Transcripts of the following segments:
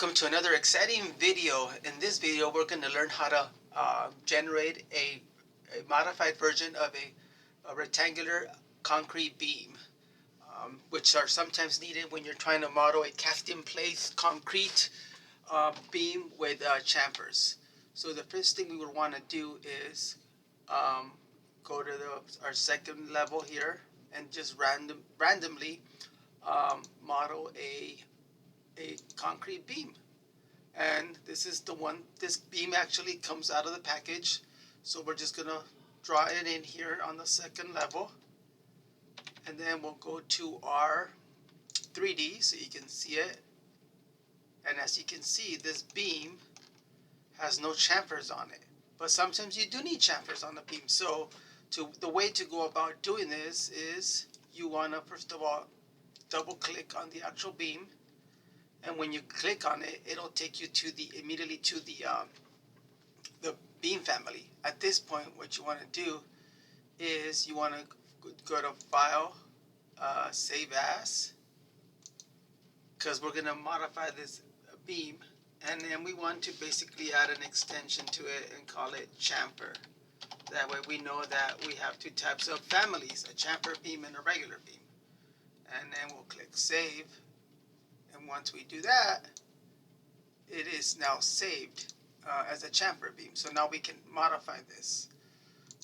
Welcome to another exciting video. In this video, we're going to learn how to generate a modified version of a rectangular concrete beam, which are sometimes needed when you're trying to model a cast-in-place concrete beam with chamfers. So the first thing we would want to do is go to our second level here and just randomly model a concrete beam. And this is the one, this beam actually comes out of the package. So we're just gonna draw it in here on the second level. And then we'll go to our 3D so you can see it. And as you can see, this beam has no chamfers on it. But sometimes you do need chamfers on the beam. So the way to go about doing this is you wanna, first of all, double click on the actual beam. And when you click on it, it'll take you to immediately to the beam family. At this point, what you want to do is you want to go to File, Save As, because we're going to modify this beam, and then we want to basically add an extension to it and call it chamfer. That way we know that we have two types of families, a chamfer beam and a regular beam. And then we'll click Save. And once we do that, it is now saved as a chamfer beam. So now we can modify this.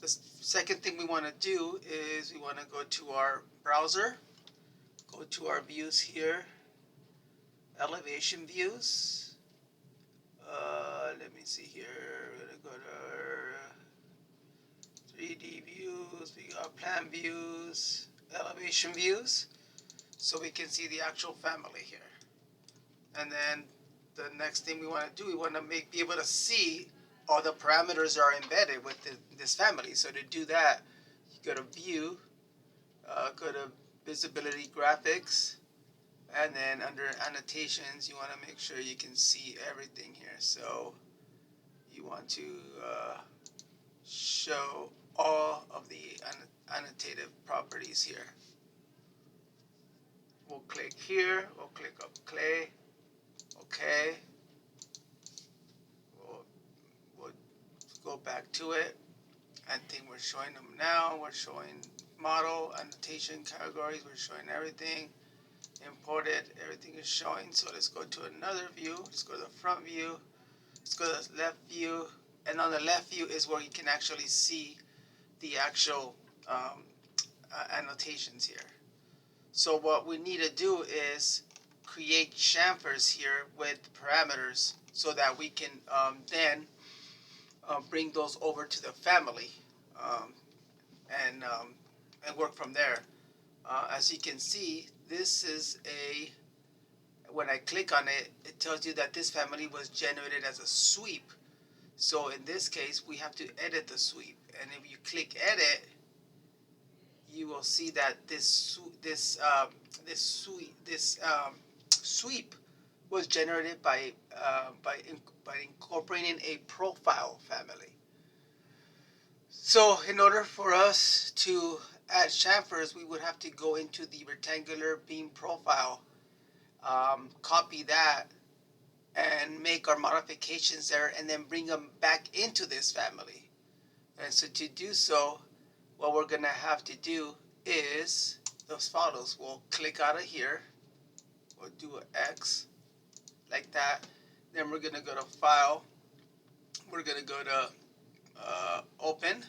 The second thing we want to do is we want to go to our browser, go to our views here, elevation views. Let me see here. We're going to go to our 3D views. We got plan views, elevation views. So we can see the actual family here. And then the next thing we want to do, we want to be able to see all the parameters are embedded with this family. So to do that, you go to View, go to Visibility Graphics, and then under Annotations, you want to make sure you can see everything here. So you want to show all of the annotative properties here. We'll click here, we'll click up Clay. Okay, we'll go back to it. I think we're showing them now. We're showing model, annotation, categories. We're showing everything. Imported, everything is showing. So let's go to another view. Let's go to the front view. Let's go to the left view. And on the left view is where you can actually see the actual annotations here. So what we need to do is create chamfers here with parameters so that we can then bring those over to the family and work from there. As you can see, this is when I click on it, it tells you that this family was generated as a sweep. So in this case, we have to edit the sweep. And if you click edit, you will see that this sweep was generated by incorporating a profile family. So in order for us to add chamfers, we would have to go into the rectangular beam profile, copy that, and make our modifications there, and then bring them back into this family. And so to do so, what we're going to have to do is those photos. We'll click out of here. We'll do an X like that. Then we're going to go to File. We're going to go to Open.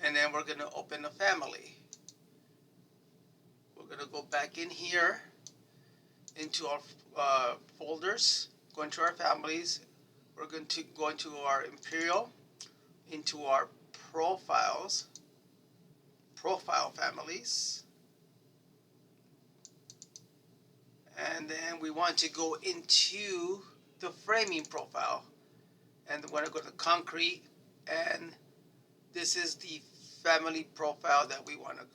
And then we're going to open a family. We're going to go back in here into our folders, go into our families. We're going to go into our Imperial, into our profiles, profile families. And then we want to go into the framing profile. And we're going to go to concrete, and this is the family profile that we want to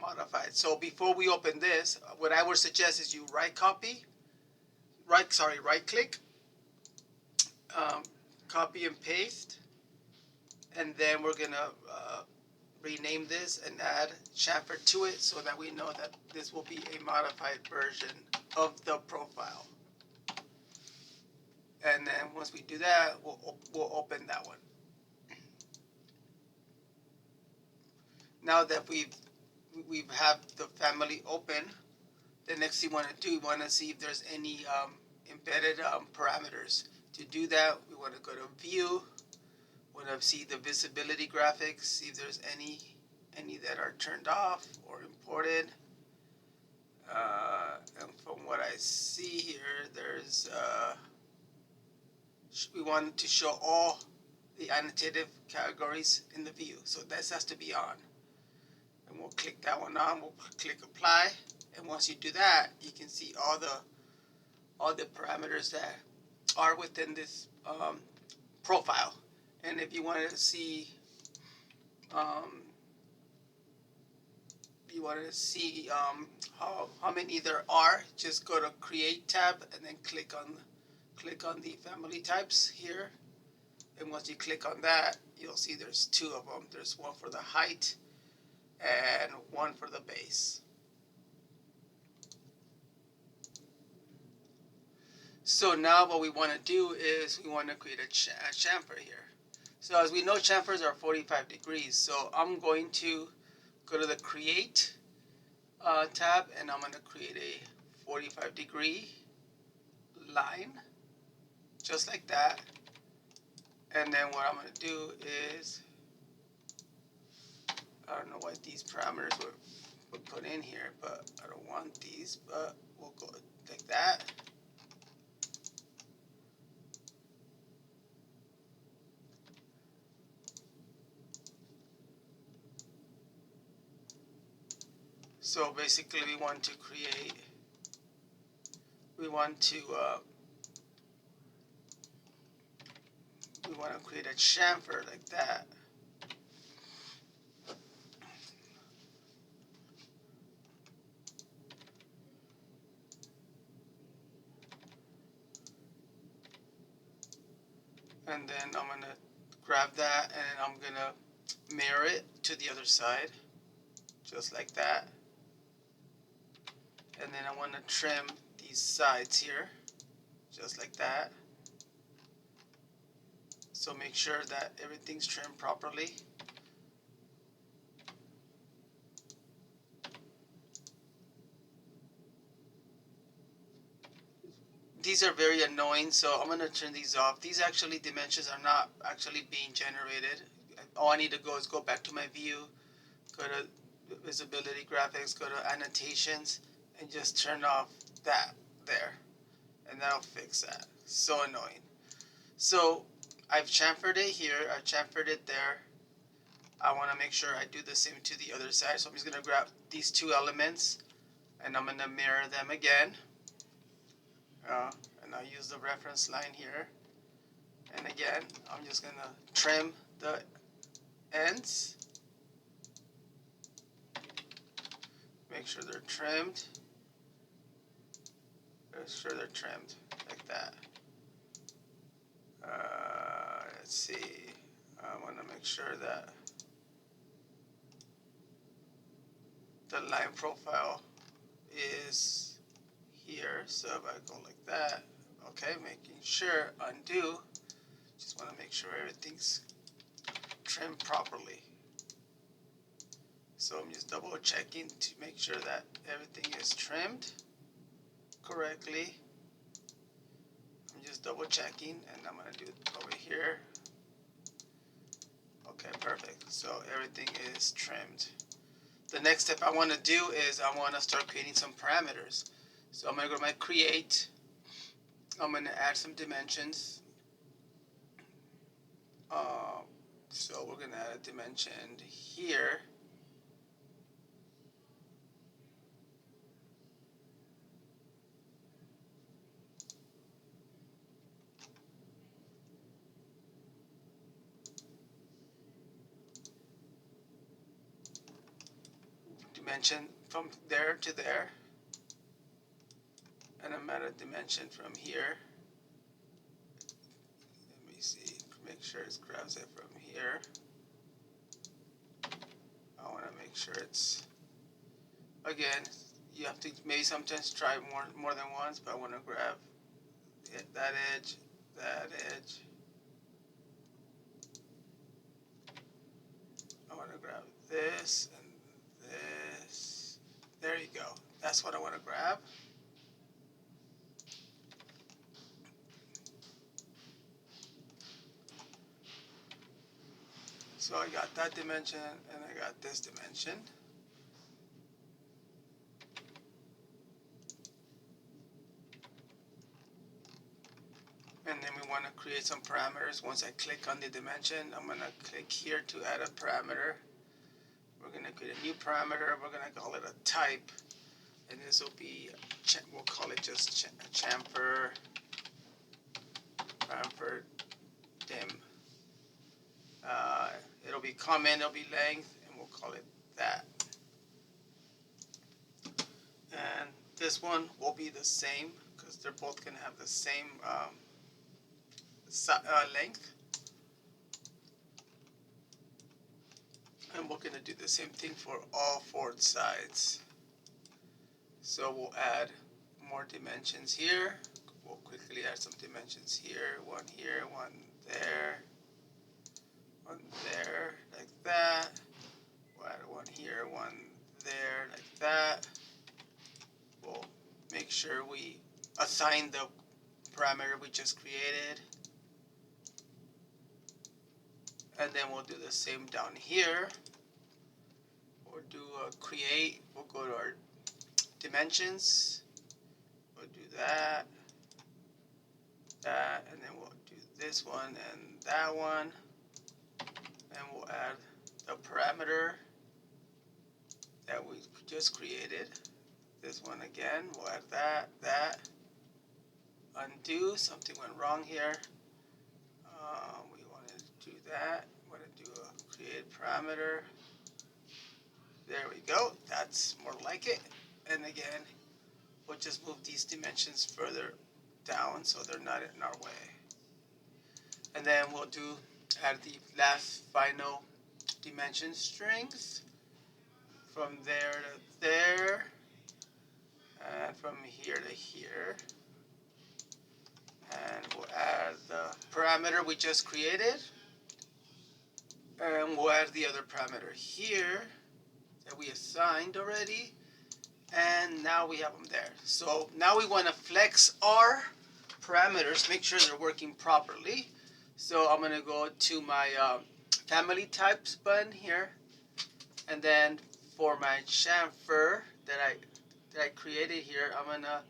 modify. So before we open this, what I would suggest is you right click, copy and paste, and then we're gonna rename this and add chamfer to it so that we know that this will be a modified version of the profile. And then once we do that, we'll open that one. Now that we have the family open, the next thing we want to do, we want to see if there's any embedded parameters. To do that, we want to go to View. We want to see the visibility graphics, see if there's any that are turned off or imported. And from what I see here, there's we want to show all the annotative categories in the view, so that has to be on. And we'll click that one on. We'll click Apply, and once you do that, you can see all the parameters that are within this profile. And if you wanted to see how many there are, just go to Create tab and then click on the family types here. And once you click on that, you'll see there's two of them. There's one for the height and one for the base. So now what we want to do is we want to create a chamfer here. So as we know, chamfers are 45 degrees. So I'm going to go to the Create tab, and I'm going to create a 45-degree line, just like that. And then what I'm going to do is, I don't know why these parameters were put in here, but I don't want these, but we'll go like that. So basically we want to create a chamfer like that. And then I'm going to grab that and I'm going to mirror it to the other side, just like that. And then I want to trim these sides here, just like that. So make sure that everything's trimmed properly. These are very annoying, so I'm going to turn these off. These actually dimensions are not actually being generated. All I need to go is go back to my view, go to visibility graphics, go to annotations, and just turn off that there. And that'll fix that. So annoying. So I've chamfered it here, I've chamfered it there. I want to make sure I do the same to the other side. So I'm just going to grab these two elements and I'm going to mirror them again. And I'll use the reference line here. And again, I'm just going to trim the ends. Make sure they're trimmed. Make sure they're trimmed like that. Let's see. I want to make sure that the line profile is here. So if I go like that, okay, making sure, undo. Just want to make sure everything's trimmed properly. So I'm just double checking to make sure that everything is trimmed correctly. I'm just double checking, and I'm going to do it over here. Okay, perfect. So everything is trimmed. The next step I want to do is I want to start creating some parameters. So I'm going to go to my Create. I'm going to add some dimensions. So we're going to add a dimension here. Dimension from there to there. And I'm at a dimension from here. Let me see, make sure it grabs it from here. I want to make sure it's, again, you have to maybe sometimes try more than once, but I want to grab that edge, that edge. I want to grab this and this. There you go. That's what I want to grab. So I got that dimension and I got this dimension. And then we want to create some parameters. Once I click on the dimension, I'm going to click here to add a parameter. We're going to create a new parameter. We're going to call it a type. And this will be, we'll call it just chamfer dim. It'll be comment, it'll be length, and we'll call it that. And this one will be the same because they're both going to have the same length. And we're going to do the same thing for all four sides. So we'll add more dimensions here. We'll quickly add some dimensions here, one there, like that. We'll add one here, one there, like that. We'll make sure we assign the parameter we just created. And then we'll do the same down here. We'll do a create. We'll go to our dimensions. We'll do that, and then we'll do this one and that one. And we'll add the parameter that we just created. This one again. We'll add that. Undo. Something went wrong here. We want to do that. We want to do a create parameter. There we go. That's more like it. And again, we'll just move these dimensions further down so they're not in our way. And then we'll add the last final dimension strings from there to there, and from here to here. And we'll add the parameter we just created. And we'll add the other parameter here that we assigned already. And now we have them there. So now we want to flex our parameters, make sure they're working properly. So I'm going to go to my family types button here. And then for my chamfer that I created here, I'm going to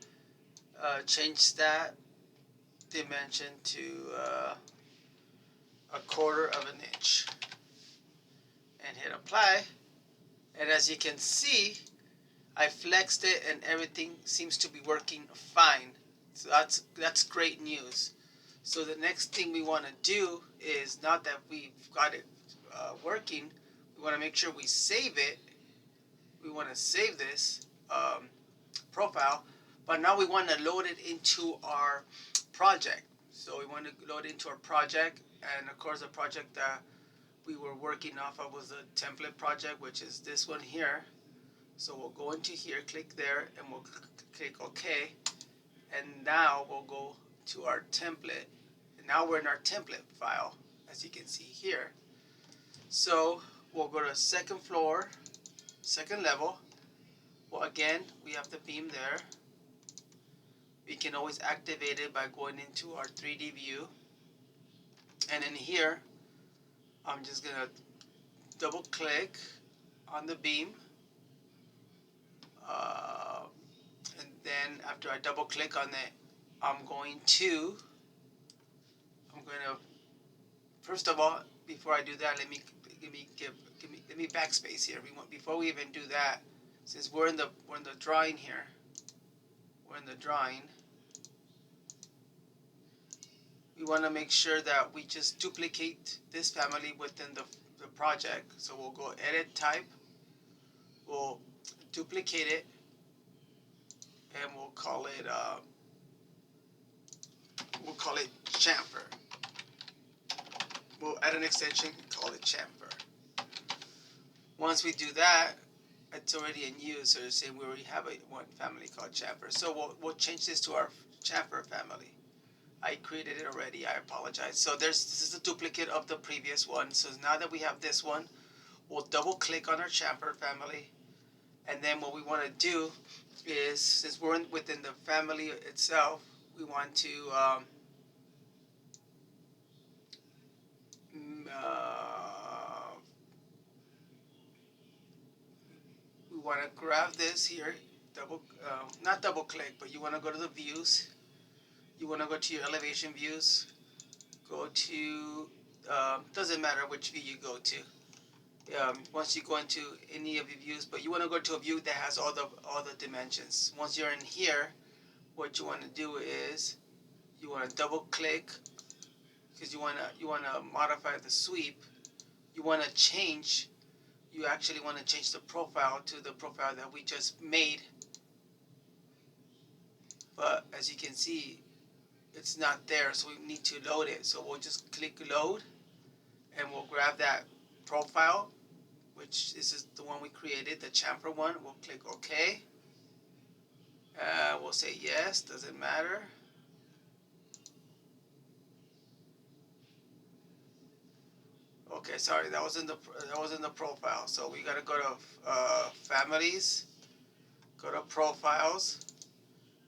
change that dimension to 1/4 of an inch. And hit apply. And as you can see, I flexed it and everything seems to be working fine. So that's great news. So the next thing we want to do is, now that we've got it working, we want to make sure we save it. We want to save this profile, but now we want to load it into our project. So we want to load it into our project, and of course the project that we were working off of was a template project, which is this one here. So we'll go into here, click there, and we'll click OK. And now we'll go to our template. And now we're in our template file, as you can see here. So we'll go to second floor, second level. Well, again, we have the beam there. We can always activate it by going into our 3D view. And in here, I'm just going to double click on the beam. And then after I double click on it, I'm going to first of all, before I do that, let me backspace here. Before we even do that, since we're in the drawing here, we want to make sure that we just duplicate this family within the project. So we'll go edit type, we'll duplicate it, and we'll call it chamfer. We'll add an extension, call it chamfer. Once we do that, it's already in use. So say we already have one family called chamfer. So we'll change this to our chamfer family. I created it already. I apologize. So this is a duplicate of the previous one. So now that we have this one, we'll double click on our chamfer family. And then what we want to do is, since we're within the family itself, we want to we want to grab this here, not double click, but you want to go to the views. You want to go to your elevation views. Go to doesn't matter which view you go to. Once you go into any of your views, but you want to go to a view that has all the dimensions. Once you're in here, what you want to do is you want to double click because you want to modify the sweep. You want to change. You actually want to change the profile to the profile that we just made. But as you can see, it's not there, so we need to load it. So we'll just click load, and we'll grab that profile, which this is the one we created, the chamfer one. We'll click OK. We'll say yes, doesn't matter. Okay, sorry, that was in the profile. So we gotta go to families, go to profiles,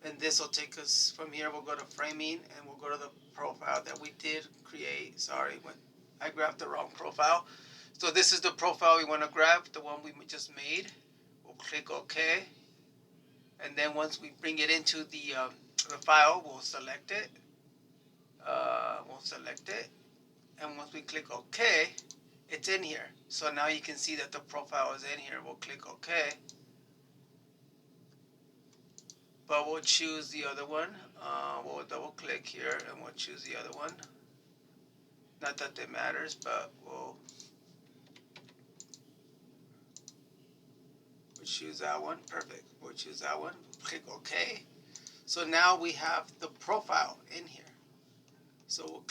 and this will take us from here. We'll go to framing, and we'll go to the profile that we did create. Sorry, when I grabbed the wrong profile. So this is the profile we want to grab, the one we just made. We'll click OK, and then once we bring it into the file, we'll select it. And once we click OK, it's in here. So now you can see that the profile is in here. We'll click OK, but we'll choose the other one. We'll double click here and we'll choose the other one. Not that it matters, but we'll choose that one. Perfect. We'll choose that one. Click OK. So now we have the profile in here. So we'll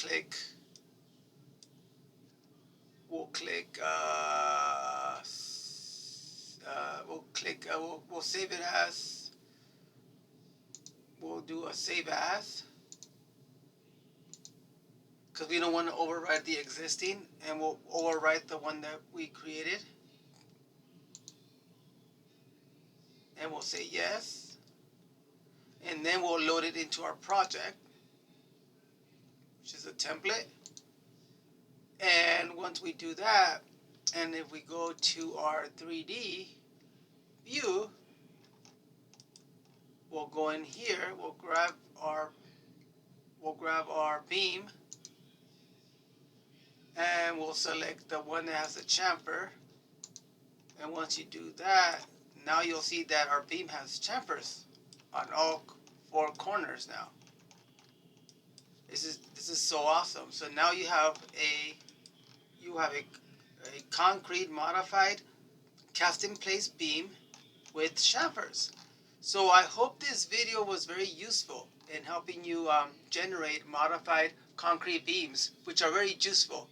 save it as, we'll do a save as, because we don't want to override the existing, and we'll overwrite the one that we created, and we'll say yes, and then we'll load it into our project, which is a template. And once we do that, and if we go to our 3D view, we'll go in here, we'll grab our beam, and we'll select the one that has the chamfer. And once you do that, now you'll see that our beam has chamfers on all 4 corners now. This is so awesome. So now you have a concrete modified cast in place beam with chamfers. So I hope this video was very useful in helping you generate modified concrete beams, which are very useful.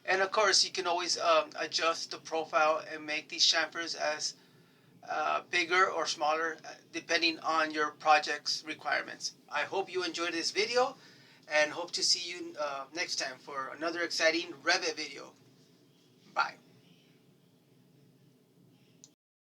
And of course, you can always adjust the profile and make these chamfers as bigger or smaller depending on your project's requirements. I hope you enjoyed this video and hope to see you next time for another exciting Revit video.